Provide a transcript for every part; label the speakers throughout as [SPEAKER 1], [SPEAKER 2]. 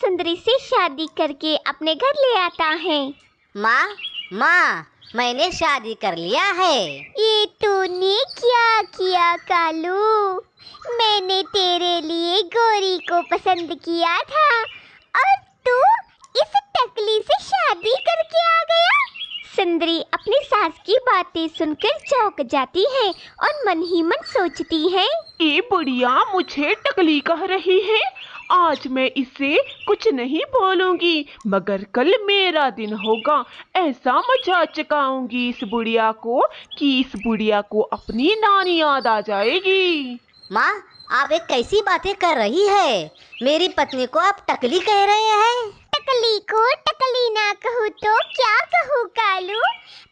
[SPEAKER 1] सुंदरी से शादी करके अपने घर ले आता है।
[SPEAKER 2] माँ, मैंने शादी कर लिया है।
[SPEAKER 1] ये तूने क्या किया कालू? मैंने तेरे लिए गौरी को पसंद किया था और तू इस टकली से शादी करके आ गया। सुंदरी अपनी सास की बातें सुनकर चौंक जाती है और मन ही मन सोचती है,
[SPEAKER 3] ये बुढ़िया मुझे टकली कह रही है। आज मैं इसे कुछ नहीं बोलूंगी, मगर कल मेरा दिन होगा। ऐसा मजा चकाऊंगी इस बुढ़िया को कि इस बुढ़िया को अपनी नानी याद आ जाएगी।
[SPEAKER 2] माँ, आप एक कैसी बातें कर रही है? मेरी पत्नी को आप टकली कह रहे हैं?
[SPEAKER 1] टकली को टकली ना कहूँ तो क्या कहूँ कालू?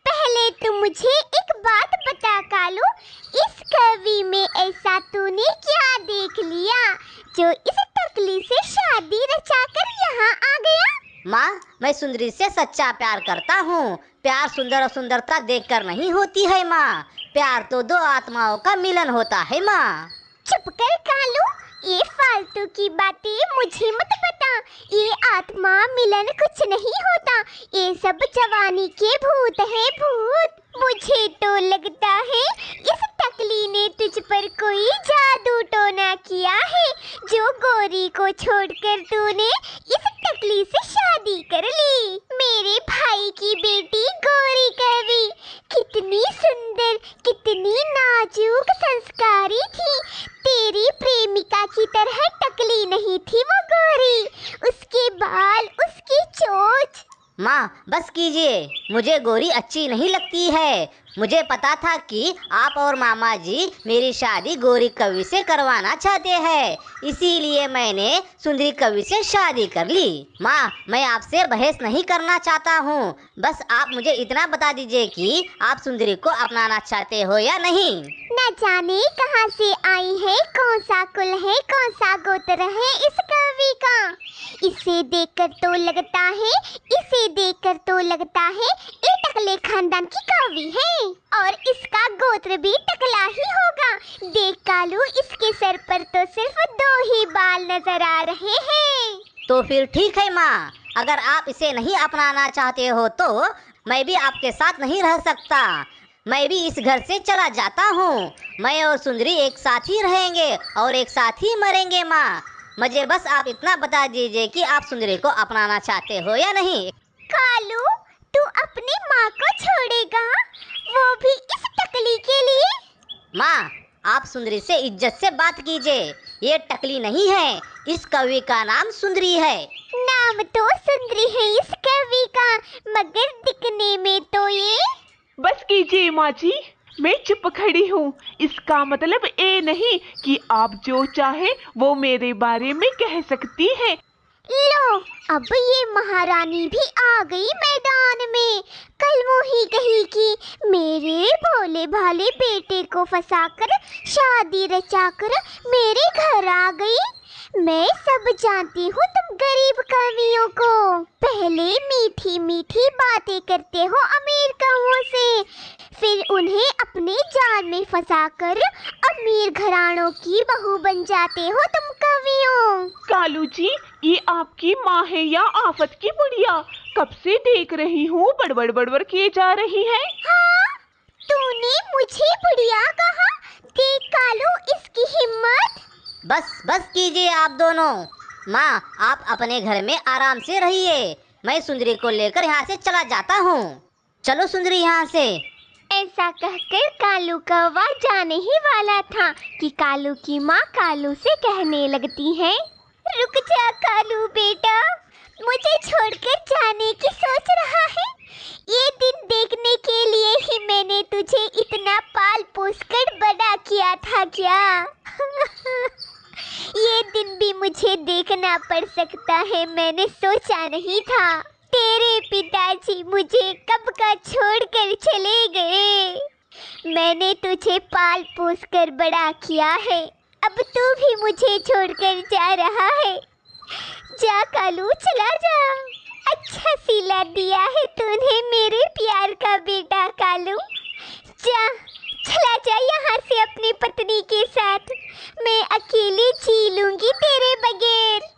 [SPEAKER 1] पहले तो मुझे एक बात बता कालू, इस कवि में ऐसा तूने क्या देख लिया जो इस टकली से शादी रचाकर यहाँ आ गया?
[SPEAKER 2] माँ, मैं सुंदरी से सच्चा प्यार करता हूँ। प्यार सुंदर और सुंदरता देखकर नहीं होती है माँ, प्यार तो दो आत्माओं का मिलन होता है माँ।
[SPEAKER 1] चुप कर कालू, ये फालतू की बातें मुझे मत बता। ये आत्मा मिलन कुछ नहीं होता, ये सब जवानी के भूत है भूत। मुझे तो लगता है इस टकली ने तुझ पर कोई जादू टोना किया है, जो गौरी को छोड़कर तूने इस टकली से शादी कर ली। मेरे भाई की बेटी गौरी कवि कितनी सुंदर, कितनी नाजुक, संस्कारी थी। तेरी प्रेमिका की तरह टकली नहीं थी वो गौरी। उसके बाल, उसकी चोंच।
[SPEAKER 2] माँ, बस कीजिए, मुझे गौरी अच्छी नहीं लगती है। मुझे पता था कि आप और मामा जी मेरी शादी गौरी कवि से करवाना चाहते हैं, इसीलिए मैंने सुंदरी कवि से शादी कर ली। माँ, मैं आपसे बहस नहीं करना चाहता हूँ, बस आप मुझे इतना बता दीजिए कि आप सुंदरी को अपनाना चाहते हो या नहीं।
[SPEAKER 1] न जाने कहाँ से आई है, कौन सा कुल है, कौन सा गोत्र है इस कवि का। इसे देखकर तो लगता है ये टकले खानदान की कवि है और इसका गोत्र भी टकला ही होगा। देख कालू, इसके सर पर तो सिर्फ 2 ही बाल नजर आ रहे हैं।
[SPEAKER 2] तो फिर ठीक है माँ, अगर आप इसे नहीं अपनाना चाहते हो तो मैं भी आपके साथ नहीं रह सकता। मैं भी इस घर से चला जाता हूँ। मैं और सुंदरी एक साथ ही रहेंगे और एक साथ ही मरेंगे माँ। मुझे बस आप इतना बता दीजिए कि आप सुंदरी को अपनाना चाहते हो या नहीं।
[SPEAKER 1] कालू, तू अपनी माँ को छोड़ेगा, वो भी इस टकली के लिए?
[SPEAKER 2] माँ, आप सुंदरी से इज्जत से बात कीजिए। ये टकली नहीं है, इस कवि का नाम सुंदरी है।
[SPEAKER 1] नाम तो सुंदरी है इस कवि का, मगर दिखने में तो ये।
[SPEAKER 3] बस कीजिए माँ जी, मैं चुप खड़ी हूँ। इसका मतलब ये नहीं कि आप जो चाहे वो मेरे बारे में कह सकती हैं।
[SPEAKER 1] लो, अब ये महारानी भी आ गई मैदान में। कल वो ही कही कि मेरे भोले भाले बेटे को फंसाकर शादी रचाकर मेरे घर आ गई। मैं सब जानती हूँ तुम गरीब कवियों को। पहले मीठी मीठी बातें करते हो अमीर कवों से, फिर उन्हें अपने जाल में फंसाकर अमीर घरानों की बहू बन जाते हो तुम कवियों।
[SPEAKER 3] कालू जी, ये आपकी माँ है या आफत की बुढ़िया? कब से देख रही हूँ बड़बड़ बड़बड़ किए जा रही है।
[SPEAKER 1] हाँ, तूने मुझे बुढ़िया कहा? देख कालू, इसकी हिम्मत।
[SPEAKER 2] बस कीजिए आप दोनों। माँ, आप अपने घर में आराम से रहिए, मैं सुंदरी को लेकर यहाँ से चला जाता हूँ। चलो सुंदरी यहाँ से।
[SPEAKER 1] ऐसा कहकर कालू कौवा जाने ही वाला था कि कालू की माँ कालू से कहने लगती है, रुक जा कालू बेटा, मुझे छोड़कर जाने की सोच रहा है? ये दिन देखने के लिए ही मैंने तुझे इतना पाल पोस कर बड़ा किया था क्या? ये दिन भी मुझे देखना पड़ सकता है, मैंने सोचा नहीं था। तेरे पिताजी मुझे कब का छोड़कर चले गए। मैंने तुझे पाल पोस कर बड़ा किया है, अब तू भी मुझे छोड़कर जा रहा है। जा कालू, चला जा। अच्छा सिला दिया है तूने मेरे प्यार का बेटा कालू। जा, चला जा यहाँ से अपनी पत्नी के साथ। मैं अकेले जी लूंगी तेरे बगैर।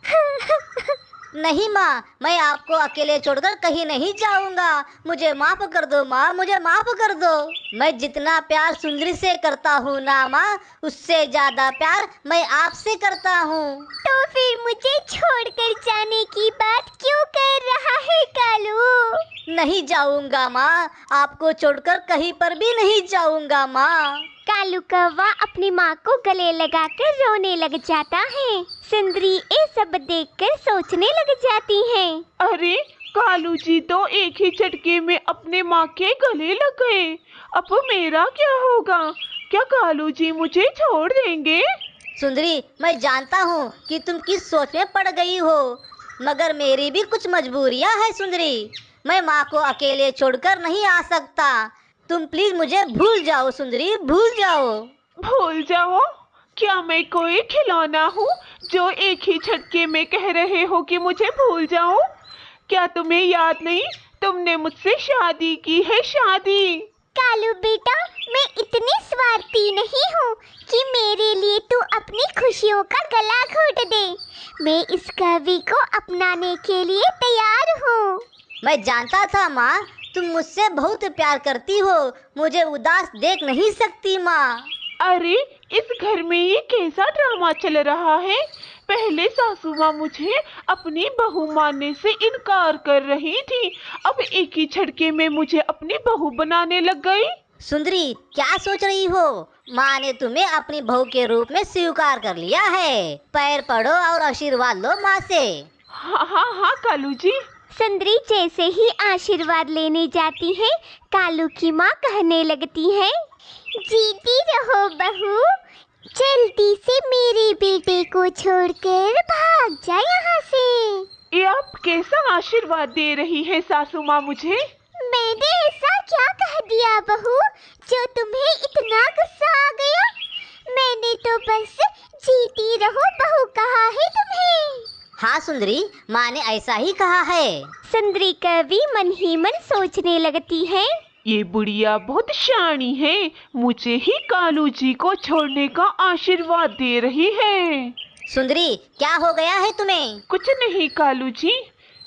[SPEAKER 2] नहीं माँ, मैं आपको अकेले छोड़कर कहीं नहीं जाऊंगा। मुझे माफ कर दो माँ, मुझे माफ कर दो। मैं जितना प्यार सुंदरी से करता हूँ ना माँ, उससे ज्यादा प्यार मैं आपसे करता हूँ।
[SPEAKER 1] तो फिर मुझे छोड़कर जाने की बात क्यों कर रहा है कालू?
[SPEAKER 2] नहीं जाऊंगा माँ, आपको छोड़कर कहीं पर भी नहीं जाऊंगा माँ।
[SPEAKER 1] कालू कौवा अपनी माँ को गले लगाकर रोने लग जाता है। सुंदरी ये सब देखकर सोचने लग जाती है।
[SPEAKER 3] अरे कालू जी तो एक ही झटके में अपने माँ के गले लग गए। अब मेरा क्या होगा? क्या कालू जी मुझे छोड़ देंगे?
[SPEAKER 2] सुंदरी, मैं जानता हूँ कि तुम किस सोच में पड़ गई हो, मगर मेरी भी कुछ मजबूरियाँ हैं सुंदरी। मैं माँ को अकेले छोड़कर नहीं आ सकता। तुम प्लीज मुझे भूल जाओ सुंदरी, भूल जाओ।
[SPEAKER 3] भूल जाओ? क्या मैं कोई खिलौना हूँ जो एक ही झटके में कह रहे हो कि मुझे भूल जाओ? क्या तुम्हें याद नहीं, तुमने मुझसे शादी की है, शादी।
[SPEAKER 1] कालू बेटा, मैं इतनी स्वार्थी नहीं हूँ कि मेरे लिए तू अपनी खुशियों का गला घोट दे। मैं इस कवि को अपनाने के लिए तैयार हूँ।
[SPEAKER 2] मैं जानता था माँ, तुम मुझसे बहुत प्यार करती हो। मुझे उदास देख नहीं सकती माँ।
[SPEAKER 3] अरे इस घर में ये कैसा ड्रामा चल रहा है? पहले सासू माँ मुझे अपनी बहू मानने से इनकार कर रही थी, अब एक ही झटके में मुझे अपनी बहू बनाने लग गई।
[SPEAKER 2] सुंदरी, क्या सोच रही हो? माँ ने तुम्हें अपनी बहू के रूप में स्वीकार कर लिया है। पैर पड़ो और आशीर्वाद लो माँ से।
[SPEAKER 3] हाँ हाँ हाँ कालू जी।
[SPEAKER 1] सुंदरी जैसे ही आशीर्वाद लेने जाती है, कालू की माँ कहने लगती है, जीती रहो बहू, जल्दी से मेरे बेटे को छोड़कर भाग जा यहाँ से।
[SPEAKER 3] ये आप कैसा आशीर्वाद दे रही है सासू माँ मुझे?
[SPEAKER 1] मैंने ऐसा क्या कह दिया बहू जो तुम्हें इतना गुस्सा आ गया? मैंने तो बस जीती रहो बहू कहा है तुम्हें।
[SPEAKER 2] हाँ सुंदरी, माँ ने ऐसा ही कहा है।
[SPEAKER 1] सुंदरी कवि मन ही मन सोचने लगती है,
[SPEAKER 3] ये बुढ़िया बहुत शानी है, मुझे ही कालू जी को छोड़ने का आशीर्वाद दे रही है।
[SPEAKER 2] सुंदरी, क्या हो गया है तुम्हें?
[SPEAKER 3] कुछ नहीं कालू जी,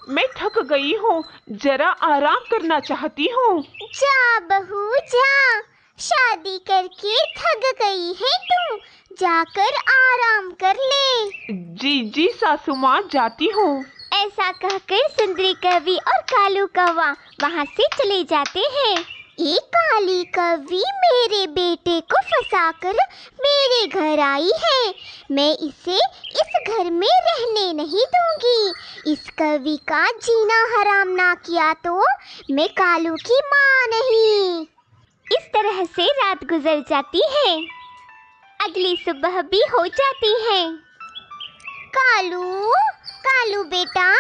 [SPEAKER 3] मैं थक गई हूँ, जरा आराम करना चाहती हूँ।
[SPEAKER 1] जा बहू जा, शादी करके थक गई है तू, जाकर आराम कर ले।
[SPEAKER 3] जी जी सासू माँ, जाती हूँ।
[SPEAKER 1] ऐसा कहकर सुंदरी कवि और कालू कौवा वहाँ से चले जाते हैं। ये काली कवि मेरे बेटे को फंसाकर मेरे घर आई है, मैं इसे इस घर में रहने नहीं दूंगी। इस कवि का जीना हराम ना किया तो मैं कालू की माँ नहीं। इस तरह से रात गुजर जाती है। अगली सुबह भी हो जाती है। कालू, कालू बेटा,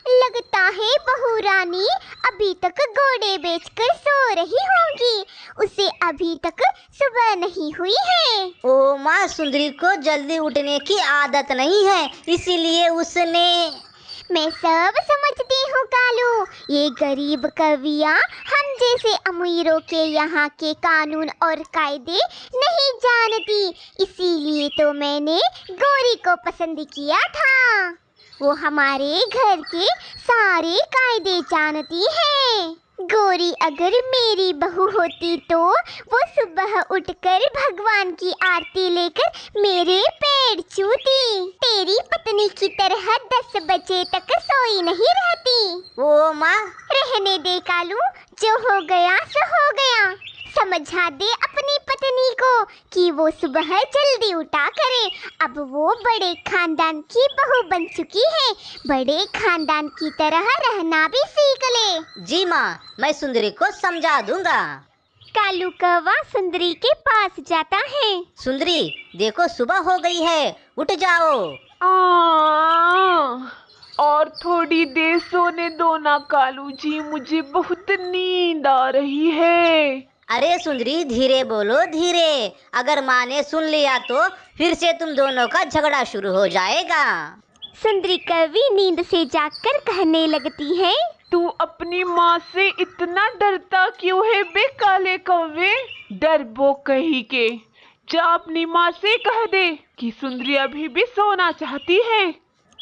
[SPEAKER 1] लगता है बहू रानी अभी तक घोड़े बेचकर सो रही होगी, उसे अभी तक सुबह नहीं हुई है।
[SPEAKER 2] ओ माँ, सुंदरी को जल्दी उठने की आदत नहीं है, इसीलिए उसने।
[SPEAKER 1] मैं सब समझती हूँ कालू, ये गरीब कवियाँ हम जैसे अमीरों के यहाँ के कानून और कायदे नहीं जानती, इसीलिए तो मैंने गौरी को पसंद किया था। वो हमारे घर के सारे कायदे जानती है। गौरी अगर मेरी बहू होती तो वो सुबह उठकर भगवान की आरती लेकर मेरे पैर छूती, तेरी पत्नी की तरह 10 बजे तक सोई नहीं रहती।
[SPEAKER 2] ओ माँ,
[SPEAKER 1] रहने दे कालू, जो हो गया सो हो गया। समझा दे अपनी पत्नी को कि वो सुबह जल्दी उठा करे। अब वो बड़े खानदान की बहू बन चुकी है, बड़े खानदान की तरह रहना भी सीख ले।
[SPEAKER 2] जी माँ, मैं सुंदरी को समझा दूंगा।
[SPEAKER 1] कालू कौवा सुंदरी के पास जाता है।
[SPEAKER 2] सुंदरी, देखो सुबह हो गई है, उठ जाओ।
[SPEAKER 3] और थोड़ी देर सोने दो ना कालू जी, मुझे बहुत नींद आ रही है।
[SPEAKER 2] अरे सुंदरी, धीरे बोलो, धीरे। अगर माँ ने सुन लिया तो फिर से तुम दोनों का झगड़ा शुरू हो जाएगा।
[SPEAKER 1] सुंदरी कवि नींद से जागकर कहने लगती है,
[SPEAKER 3] तू अपनी माँ से इतना डरता क्यों है बे काले कौवे? डरपोक कहीं के, जा अपनी माँ से कह दे कि सुंदरी अभी भी सोना चाहती है।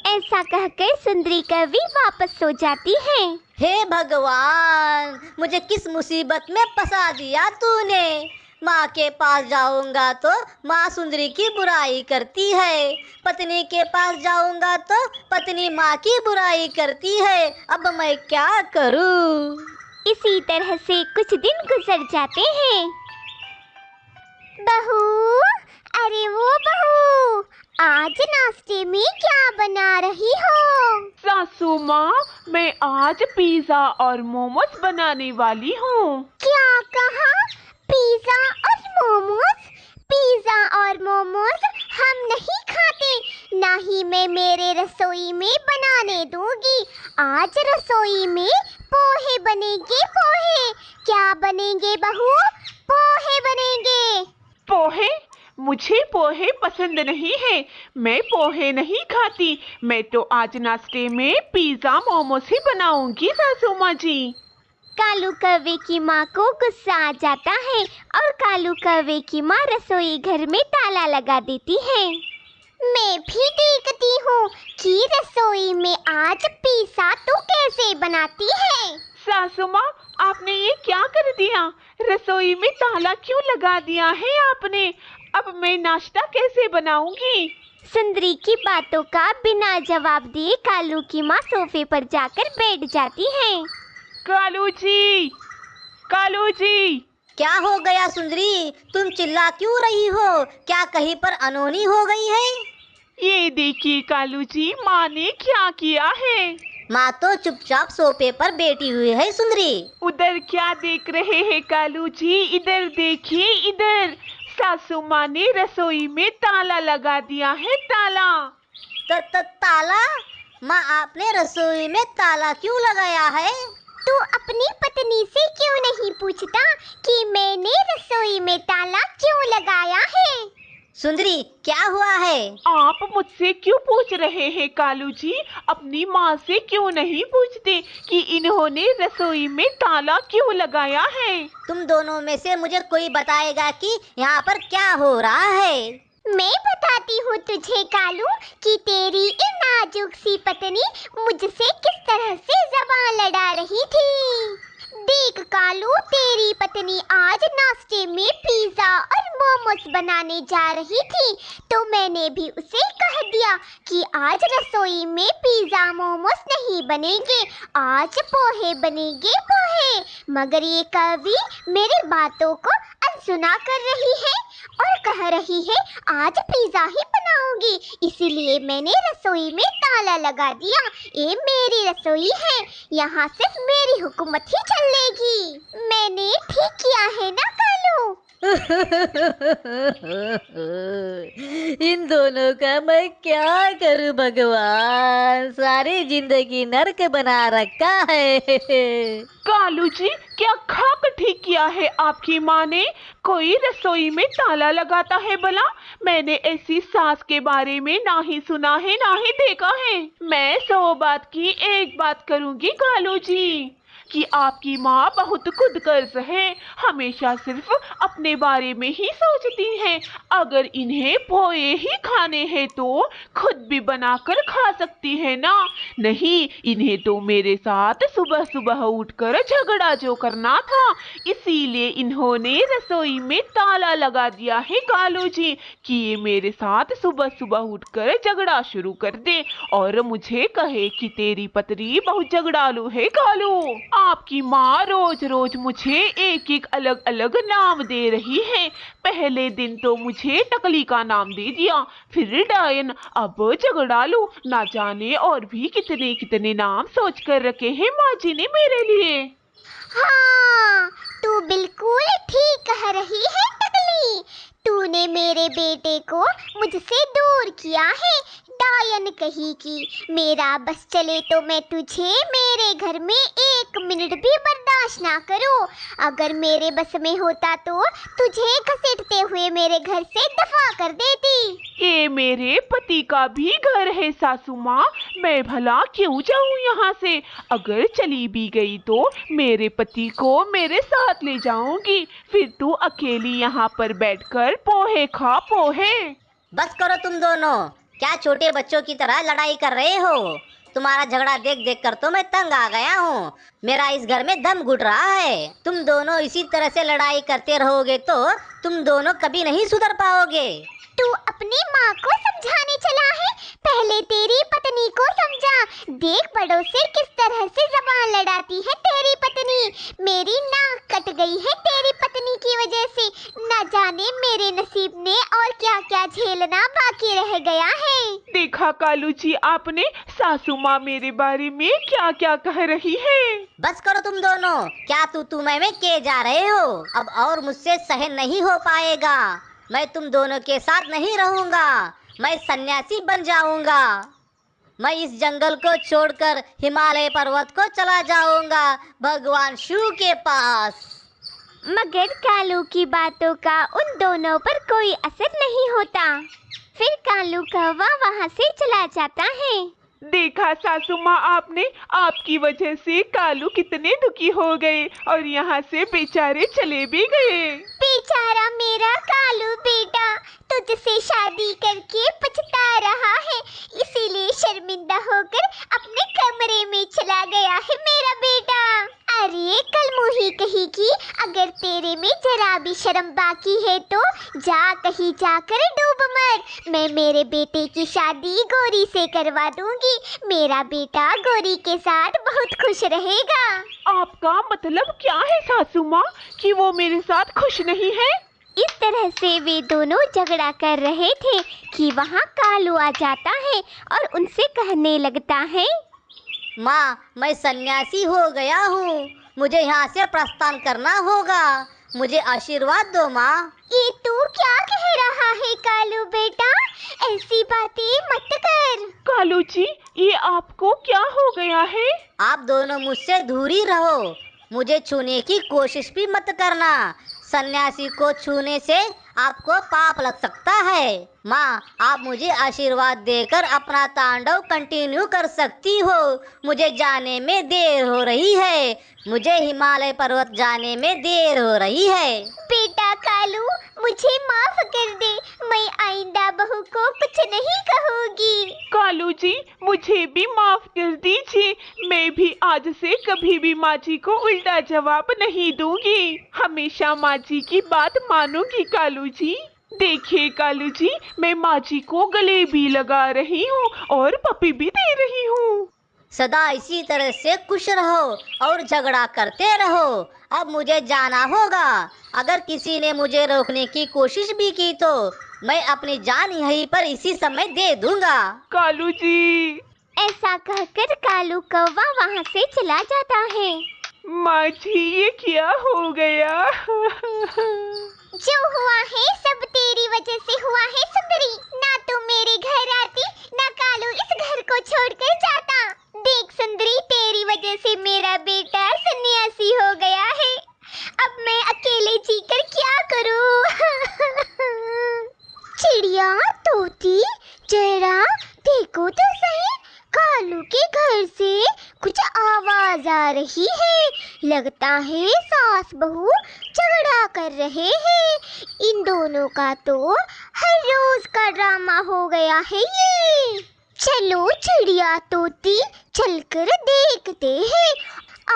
[SPEAKER 1] ऐसा कहकर सुंदरी कवि वापस सो जाती है।
[SPEAKER 2] हे भगवान, मुझे किस मुसीबत में फंसा दिया तूने। माँ के पास जाऊंगा तो माँ सुंदरी की बुराई करती है, पत्नी के पास जाऊंगा तो पत्नी माँ की बुराई करती है। अब मैं क्या करूँ?
[SPEAKER 1] इसी तरह से कुछ दिन गुजर जाते हैं। बहू, अरे वो बहू, आज नाश्ते में क्या बना रही हो?
[SPEAKER 3] सासू माँ, मैं आज पिज्जा और मोमोज बनाने वाली हूँ।
[SPEAKER 1] क्या कहा? पिज्जा और मोमोज? पिज्जा और मोमोज हम नहीं खाते, ना ही मैं मेरे रसोई में बनाने दूंगी। आज रसोई में पोहे बनेंगे, पोहे। क्या बनेंगे बहू? पोहे बनेंगे।
[SPEAKER 3] पोहे? मुझे पोहे पसंद नहीं है, मैं पोहे नहीं खाती। मैं तो आज नाश्ते में पिज्जा मोमोज ही बनाऊंगी सासू माँ जी।
[SPEAKER 1] कालू कौवे की माँ को गुस्सा आ जाता है और कालू कौवे की माँ रसोई घर में ताला लगा देती है। मैं भी देखती हूँ कि रसोई में आज पिज्जा तो कैसे बनाती है।
[SPEAKER 3] सासू माँ, आपने ये क्या कर दिया? रसोई में ताला क्यों लगा दिया है आपने? अब मैं नाश्ता कैसे बनाऊंगी?
[SPEAKER 1] सुंदरी की बातों का बिना जवाब दिए कालू की माँ सोफे पर जाकर बैठ जाती है।
[SPEAKER 3] कालू जी, कालू जी।
[SPEAKER 2] क्या हो गया सुंदरी? तुम चिल्ला क्यों रही हो? क्या कहीं पर अनहोनी हो गई है?
[SPEAKER 3] ये देखिए कालू जी, माँ ने क्या किया है।
[SPEAKER 2] माँ तो चुपचाप सोफे पर बैठी हुई है सुंदरी।
[SPEAKER 3] उधर क्या देख रहे हैं कालू जी? इधर देखिए, इधर। सासू माँ ने रसोई में ताला लगा दिया है, ताला।
[SPEAKER 2] ताला? माँ, आपने रसोई में ताला क्यों लगाया है?
[SPEAKER 1] तू अपनी पत्नी से क्यों नहीं पूछता कि मैंने रसोई में ताला क्यों लगाया है?
[SPEAKER 2] सुंदरी, क्या हुआ है?
[SPEAKER 3] आप मुझसे क्यों पूछ रहे हैं कालू जी? अपनी माँ से क्यों नहीं पूछते कि इन्होंने रसोई में ताला क्यों लगाया है?
[SPEAKER 2] तुम दोनों में से मुझे कोई बताएगा कि यहाँ पर क्या हो रहा है?
[SPEAKER 1] मैं बताती हूँ तुझे कालू कि तेरी ये नाजुक सी पत्नी मुझसे किस तरह से ज़बान लड़ा रही थी। देख कालू, तेरी पत्नी आज नाश्ते में पिज्जा और मोमोज बनाने जा रही थी, तो मैंने भी उसे कह दिया कि आज रसोई में पिज्जा मोमोज नहीं बनेंगे, आज पोहे बनेंगे, पोहे। मगर ये कवि मेरी बातों को अनसुना कर रही है और कह रही है आज पिज्जा ही बनाऊंगी, इसीलिए मैंने रसोई में ताला लगा दिया। ये मेरी रसोई है, यहाँ सिर्फ मेरी हुकूमत ही चलेगी। मैंने ठीक किया है ना कालू?
[SPEAKER 2] इन दोनों का मैं क्या करूं भगवान, सारी जिंदगी नर्क बना रखा है।
[SPEAKER 3] कालू जी, क्या खाक ठीक किया है आपकी माँ ने? कोई रसोई में ताला लगाता है भला? मैंने ऐसी सास के बारे में ना ही सुना है ना ही देखा है। मैं 100 बात की एक बात करूंगी कालू जी कि आपकी माँ बहुत खुदगर्ज है, हमेशा सिर्फ अपने बारे में ही सोचती हैं। अगर इन्हें पोहे ही खाने हैं तो खुद भी बनाकर खा सकती है ना। नहीं, इन्हें तो मेरे साथ सुबह सुबह उठकर झगड़ा जो करना था, इसीलिए इन्होंने रसोई में ताला लगा दिया है कालू जी कि ये मेरे साथ सुबह सुबह उठकर झगड़ा शुरू कर दे और मुझे कहे कि तेरी पत्नी बहुत झगड़ालू है कालू। आपकी माँ रोज रोज मुझे एक एक अलग अलग नाम दे रही है। पहले दिन तो मुझे टकली का नाम दे दिया, फिर डायन, अब झगड़ालू, ना जाने और भी कितने कितने नाम सोच कर रखे हैं माँ जी ने मेरे लिए।
[SPEAKER 1] हाँ, तू बिल्कुल ठीक कह रही है टकली। तूने मेरे बेटे को मुझसे दूर किया है, डायन कही की। मेरा बस चले तो मैं तुझे मेरे घर में 1 मिनट भी बर्दाश्त ना करूं। अगर मेरे बस में होता तो तुझे घसीटते हुए मेरे घर से दफा कर देती।
[SPEAKER 3] ये मेरे पति का भी घर है सासू माँ, मैं भला क्यों जाऊँ यहाँ से? अगर चली भी गई तो मेरे पति को मेरे साथ ले जाऊंगी, फिर तू अकेली यहाँ पर बैठकर पोहे खा, पोहे।
[SPEAKER 2] बस करो तुम दोनों, क्या छोटे बच्चों की तरह लड़ाई कर रहे हो? तुम्हारा झगड़ा देख देख कर तो मैं तंग आ गया हूँ। मेरा इस घर में दम घुट रहा है। तुम दोनों इसी तरह से लड़ाई करते रहोगे तो तुम दोनों कभी नहीं सुधर पाओगे।
[SPEAKER 1] तू अपनी माँ को समझाने चला है? पहले तेरी पत्नी को समझा। देख बड़ों से किस तरह से जबान लड़ाती है तेरी पत्नी। मेरी नाक कट गई है तेरी पत्नी की वजह से। न जाने मेरे नसीब में और क्या क्या झेलना बाकी रह गया है।
[SPEAKER 3] देखा कालू जी आपने सासू माँ मेरे बारे में क्या क्या कह रही है।
[SPEAKER 2] बस करो तुम दोनों, क्या तू मैं किए जा रहे हो? अब और मुझसे सहन नहीं हो पाएगा। मैं तुम दोनों के साथ नहीं रहूंगा। मैं सन्यासी बन जाऊंगा। मैं इस जंगल को छोड़कर हिमालय पर्वत को चला जाऊंगा, भगवान शिव के पास।
[SPEAKER 1] मगर कालू की बातों का उन दोनों पर कोई असर नहीं होता। फिर कालू कौवा वहाँ से चला जाता है।
[SPEAKER 3] देखा सासू माँ आपने, आपकी वजह से कालू कितने दुखी हो गए और यहाँ से बेचारे चले भी गए।
[SPEAKER 1] बेचारा मेरा कालू बेटा तुझसे शादी करके पछता रहा है, इसीलिए शर्मिंदा होकर अपने कमरे में चला गया है मेरा बेटा। अरे कल मुही कही कि अगर तेरे में जरा भी शर्म बाकी है तो जा कहीं जाकर डूब मर। मैं मेरे बेटे की शादी गोरी से करवा दूंगी। मेरा बेटा गोरी के साथ बहुत खुश रहेगा।
[SPEAKER 3] आपका मतलब क्या है सासू माँ कि वो मेरे साथ खुश नहीं है?
[SPEAKER 1] इस तरह से वे दोनों झगड़ा कर रहे थे कि वहाँ कालू आ जाता है और उनसे कहने लगता है,
[SPEAKER 2] माँ मैं सन्यासी हो गया हूँ, मुझे यहाँ से प्रस्थान करना होगा, मुझे आशीर्वाद दो माँ।
[SPEAKER 1] ये तू क्या कह रहा है कालू बेटा? ऐसी बातें मत कर।
[SPEAKER 3] कालू जी ये आपको क्या हो गया है?
[SPEAKER 2] आप दोनों मुझसे दूर ही रहो, मुझे छूने की कोशिश भी मत करना। सन्यासी को छूने से आपको पाप लग सकता है। माँ आप मुझे आशीर्वाद देकर अपना तांडव कंटिन्यू कर सकती हो। मुझे जाने में देर हो रही है, मुझे हिमालय पर्वत जाने में देर हो रही है।
[SPEAKER 1] बेटा कालू मुझे माफ कर दे, मैं आइंदा बहू को कुछ नहीं कहूँगी।
[SPEAKER 3] कालू जी मुझे भी माफ कर दीजिए, मैं भी आज से कभी भी माँ जी को उल्टा जवाब नहीं दूंगी। हमेशा माँ जी की बात मानूंगी कालू जी। देखिए कालू जी मैं माँ जी को गले भी लगा रही हूँ और पपी भी दे रही हूँ।
[SPEAKER 2] सदा इसी तरह से खुश रहो और झगड़ा करते रहो। अब मुझे जाना होगा। अगर किसी ने मुझे रोकने की कोशिश भी की तो मैं अपनी जान यहीं पर इसी समय दे दूंगा।
[SPEAKER 3] कालू जी।
[SPEAKER 1] ऐसा कहकर कालू कौवा वहाँ से चला जाता है।
[SPEAKER 3] माँ जी ये क्या हो गया?
[SPEAKER 1] जो हुआ है सब तेरी वजह से हुआ है सुंदरी। ना तू मेरे घर आती, ना कालू इस घर को छोड़कर जाता। देख सुंदरी तेरी वजह से मेरा बेटा सन्यासी हो गया है। अब मैं अकेले जीकर क्या करूं? चिड़िया तोती जरा देखो तो सही, कालू के घर से कुछ आवाज आ रही है। लगता है सास बहू झगड़ा कर रहे हैं। इन दोनों का तो हर रोज का ड्रामा हो गया है ये। चलो चिड़िया तोती चलकर देखते हैं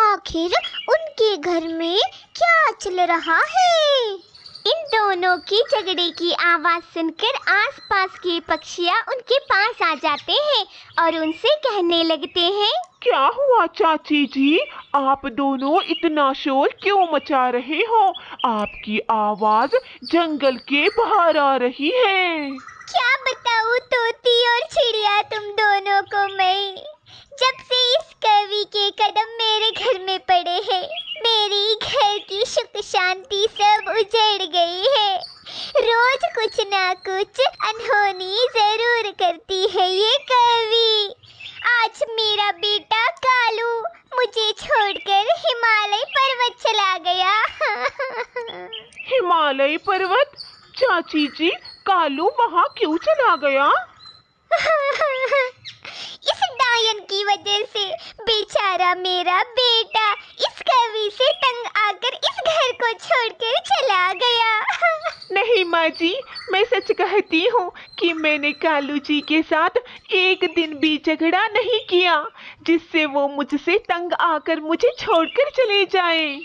[SPEAKER 1] आखिर उनके घर में क्या चल रहा है। इन दोनों की झगड़े की आवाज सुनकर आसपास के पक्षियाँ उनके पास आ जाते हैं और उनसे कहने लगते हैं,
[SPEAKER 3] क्या हुआ चाची जी, आप दोनों इतना शोर क्यों मचा रहे हो? आपकी आवाज जंगल के बाहर आ रही है।
[SPEAKER 1] क्या बताऊँ तोती और चिड़िया तुम दोनों को मैं, जब से इस कवि के कदम मेरे घर में पड़े हैं मेरी घर की सुख शांति सब उजड़ गई है। रोज कुछ ना कुछ अनहोनी जरूर करती है ये कवि। आज मेरा बेटा कालू मुझे छोड़कर हिमालय पर्वत चला गया।
[SPEAKER 3] हिमालय पर्वत? चाची जी कालू वहाँ क्यों चला गया?
[SPEAKER 1] इस डायन की वजह से बेचारा मेरा बेटा इस कवि से तंग आकर इस घर को छोड़कर चला गया।
[SPEAKER 3] नहीं माँ जी, मैं सच कहती हूँ कि मैंने कालू जी के साथ एक दिन भी झगड़ा नहीं किया जिससे वो मुझसे तंग आकर मुझे छोड़कर चले जाएं।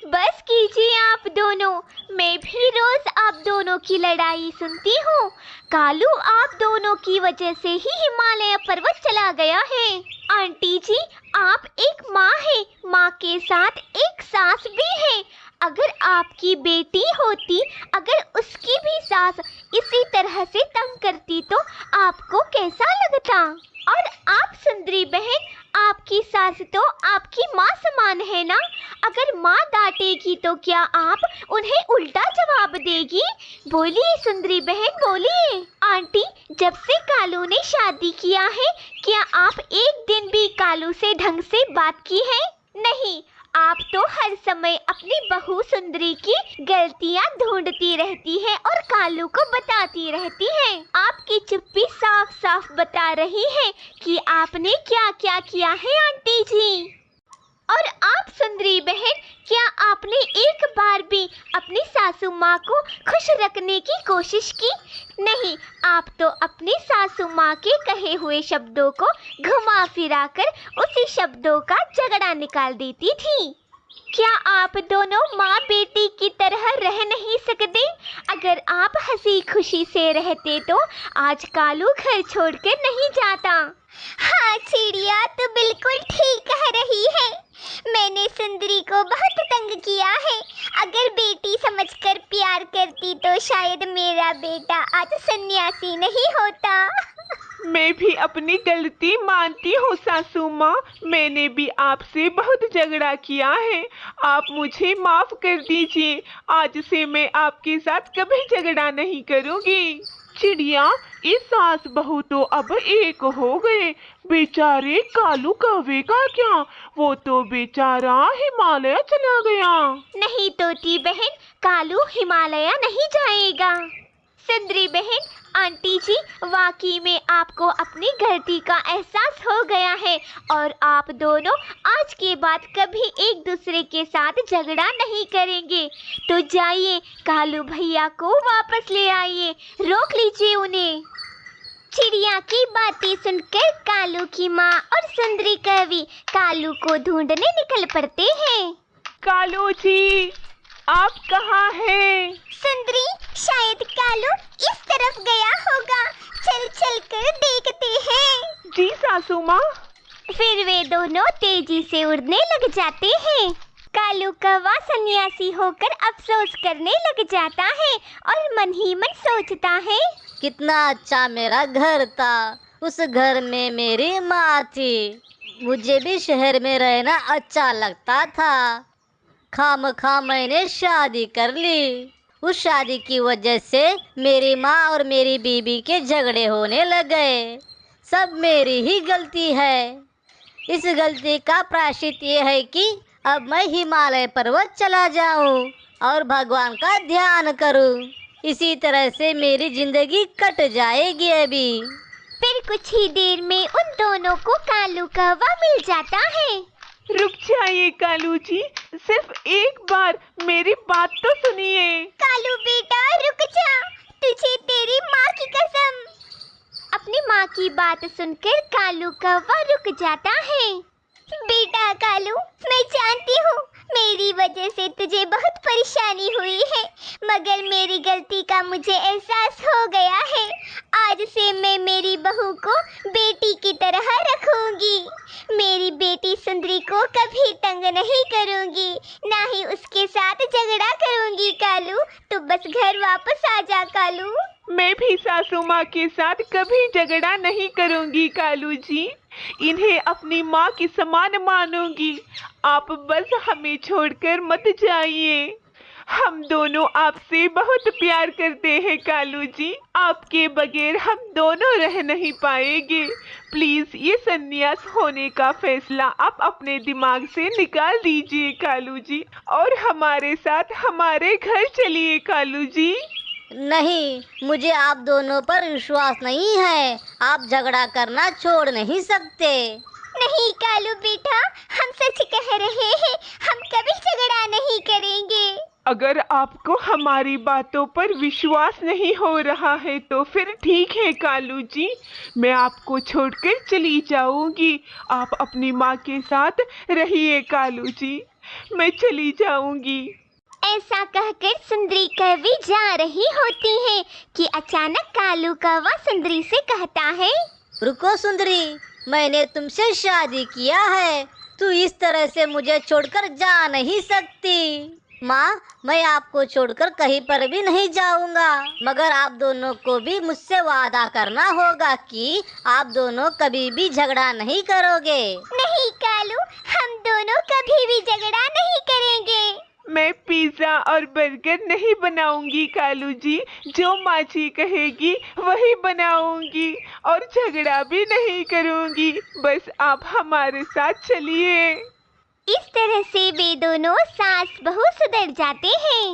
[SPEAKER 1] बस कीजिए आप दोनों, मैं भी रोज आप दोनों की लड़ाई सुनती हूँ। कालू आप दोनों की वजह से ही हिमालय पर्वत चला गया है। आंटी जी, आप एक माँ है, माँ के साथ एक सास भी है। अगर आपकी बेटी होती, अगर उसकी भी सास इसी तरह से तंग करती तो आपको कैसा लगता? और आप सुंदरी बहन, आपकी सास तो आपकी माँ समान है ना? अगर माँ डांटेगी तो क्या आप उन्हें उल्टा जवाब देगी? बोलिए सुंदरी बहन, बोलिए। आंटी, जब से कालू ने शादी किया है, क्या आप एक दिन भी कालू से ढंग से बात की है? नहीं, आप तो हर समय अपनी बहू सुंदरी की गलतियां ढूंढती रहती है और कालू को बताती रहती है। आपकी चुप्पी साफ साफ बता रही है कि आपने क्या क्या किया है आंटी जी। और आप सुंदरी बहन, क्या आपने एक बार भी अपनी सासू माँ को खुश रखने की कोशिश की? नहीं, आप तो अपनी सासू माँ के कहे हुए शब्दों को घुमा फिरा कर उसी शब्दों का झगड़ा निकाल देती थी। क्या आप दोनों माँ बेटी की तरह रह नहीं सकते? अगर आप हंसी खुशी से रहते तो आज कालू घर छोड़कर नहीं जाता। हाँ चिड़िया, तो बिल्कुल ठीक कह रही है। मैंने सुंदरी को बहुत तंग किया है। अगर बेटी समझकर प्यार करती तो शायद मेरा बेटा आज सन्यासी नहीं होता।
[SPEAKER 3] मैं भी अपनी गलती मानती हूँ सासू माँ, मैंने भी आपसे बहुत झगड़ा किया है। आप मुझे माफ कर दीजिए। आज से मैं आपके साथ कभी झगड़ा नहीं करूँगी। चिड़िया, इस सास बहू तो अब एक हो गए। बेचारे कालू कौवे का क्या? वो तो बेचारा हिमालय चला गया।
[SPEAKER 1] नहीं तोती बहन, कालू हिमालय नहीं जाएगा। सुंदरी बहन, आंटी जी, वाकई में आपको अपनी गलती का एहसास हो गया है और आप दोनों आज के बाद कभी एक दूसरे के साथ झगड़ा नहीं करेंगे। तो जाइए, कालू भैया को वापस ले आइए, रोक लीजिए उन्हें। चिड़िया की बातें सुनकर कालू की माँ और सुंदरी कवि कालू को ढूंढने निकल पड़ते हैं।
[SPEAKER 3] कालू जी, आप कहाँ हैं?
[SPEAKER 1] सुंदरी, शायद कालू इस तरफ गया होगा, चल चल कर देखते हैं।
[SPEAKER 3] जी सासू माँ।
[SPEAKER 1] फिर वे दोनों तेजी से उड़ने लग जाते हैं। कालू कौवा सन्यासी होकर अफसोस करने लग जाता है और मन ही मन सोचता है,
[SPEAKER 2] कितना अच्छा मेरा घर था। उस घर में मेरी माँ थी। मुझे भी शहर में रहना अच्छा लगता था। खामखा मैंने शादी कर ली। उस शादी की वजह से मेरी माँ और मेरी बीबी के झगड़े होने लगे। सब मेरी ही गलती है। इस गलती का प्रायश्चित ये है कि अब मैं हिमालय पर्वत चला जाऊं और भगवान का ध्यान करूं। इसी तरह से मेरी जिंदगी कट जाएगी अभी।
[SPEAKER 1] फिर कुछ ही देर में उन दोनों को कालू कौवा मिल जाता है।
[SPEAKER 3] रुक जाइए कालू जी, सिर्फ एक बार मेरी बात तो सुनिए।
[SPEAKER 1] कालू बेटा रुक जा, तुझे तेरी माँ की कसम। अपनी माँ की बात सुनकर कालू कौवा रुक जाता है। बेटा कालू, मैं जानती हूँ मेरी वजह से तुझे बहुत परेशानी हुई है, मगर मेरी गलती का मुझे एहसास हो गया है। आज से मैं मेरी बहू को बेटी की तरह रखूंगी। मेरी बेटी सुंदरी को कभी तंग नहीं करूंगी, ना ही उसके साथ झगड़ा करूंगी। कालू, तू बस घर वापस आ जा। कालू,
[SPEAKER 3] मैं भी सासू माँ के साथ कभी झगड़ा नहीं करूंगी कालू जी। इन्हें अपनी माँ की समान मानूंगी। आप बस हमें छोड़कर मत जाइए। हम दोनों आपसे बहुत प्यार करते हैं कालू जी। आपके बगैर हम दोनों रह नहीं पाएंगे। प्लीज ये संन्यास होने का फैसला आप अपने दिमाग से निकाल दीजिए कालू जी, और हमारे साथ हमारे घर चलिए कालू जी।
[SPEAKER 2] नहीं, मुझे आप दोनों पर विश्वास नहीं है। आप झगड़ा करना छोड़ नहीं सकते।
[SPEAKER 1] नहीं कालू बेटा, हम सच कह रहे हैं, हम कभी झगड़ा नहीं करेंगे।
[SPEAKER 3] अगर आपको हमारी बातों पर विश्वास नहीं हो रहा है तो फिर ठीक है कालू जी, मैं आपको छोड़कर चली जाऊंगी। आप अपनी माँ के साथ रहिए कालू जी, मैं चली जाऊंगी।
[SPEAKER 1] ऐसा कहकर सुंदरी कौवी जा रही होती है कि अचानक कालू कौवा सुंदरी से कहता है,
[SPEAKER 2] रुको सुंदरी, मैंने तुमसे शादी किया है, तू इस तरह से मुझे छोड़कर जा नहीं सकती। माँ, मैं आपको छोड़कर कहीं पर भी नहीं जाऊंगा, मगर आप दोनों को भी मुझसे वादा करना होगा कि आप दोनों कभी भी झगड़ा नहीं करोगे।
[SPEAKER 1] नहीं कालू, हम दोनों कभी भी झगड़ा नहीं करेंगे।
[SPEAKER 3] मैं पिज्जा और बर्गर नहीं बनाऊंगी कालू जी, जो माँ जी कहेगी वही बनाऊंगी और झगड़ा भी नहीं करूंगी। बस आप हमारे साथ चलिए।
[SPEAKER 1] इस तरह से वे दोनों सास बहू सुधर जाते हैं।